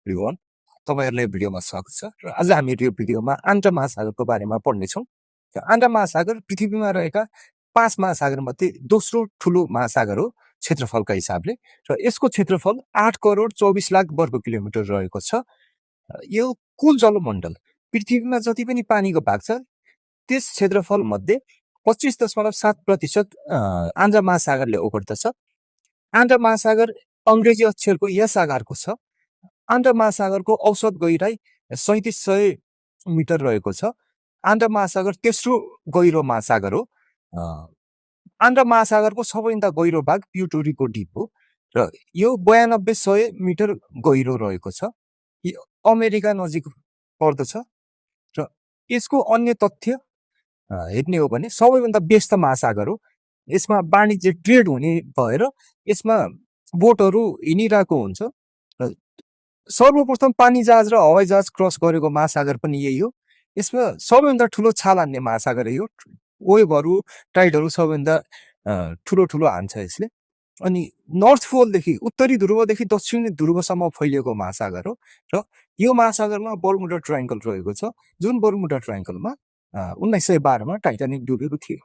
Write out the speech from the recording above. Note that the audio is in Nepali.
एभ्रिवान तपाईँहरूलाई भिडियोमा स्वागत छ र आज हामी यो भिडियोमा आन्टा महासागरको बारेमा पढ्नेछौँ। आन्टा महासागर पृथ्वीमा रहेका 5 महासागरमध्ये दोस्रो ठुलो महासागर हो क्षेत्रफलका हिसाबले र यसको क्षेत्रफल 8 करोड 24 लाख वर्ग किलोमिटर रहेको छ। यो कुल जलमण्डल पृथ्वीमा जति पनि पानीको भाग छ त्यस क्षेत्रफल मध्ये 25.7% आन्टा महासागरले ओगट्दछ। आन्टा महासागर अङ्ग्रेजी अक्षरको यस आकारको छ। आन्टा महासागरको औसत गहिराई 3700 मिटर रहेको छ। आन्टा महासागर तेस्रो गहिरो महासागर हो। आन्टा महासागरको सबैभन्दा गहिरो भाग प्युर्टो डिप हो र यो 9200 मिटर गहिरो रहेको छ। यो अमेरिका नजिक पर्दछ र यसको अन्य तथ्य हेर्ने हो भने सबैभन्दा व्यस्त महासागर हो। यसमा वाणिज्य ट्रेड हुने भएर यसमा बोटहरू हिँडिरहेको हुन्छ र सर्वप्रथम पानी जहाज र हवाई जहाज क्रस गरेको महासागर पनि यही हो। यसमा सबैभन्दा ठुलो छाल हान्ने महासागर यो वेभहरू टाइडहरू सबैभन्दा ठुलो ठुलो हान्छ यसले। अनि नर्थ पोलदेखि उत्तरी ध्रुवदेखि दक्षिणी ध्रुवसम्म फैलिएको महासागर हो र यो महासागरमा बर्मुडा ट्रायङ्गल रहेको छ, जुन बर्मुडा ट्रायङ्गलमा 1912 मा टाइटानिक डुबेको थियो।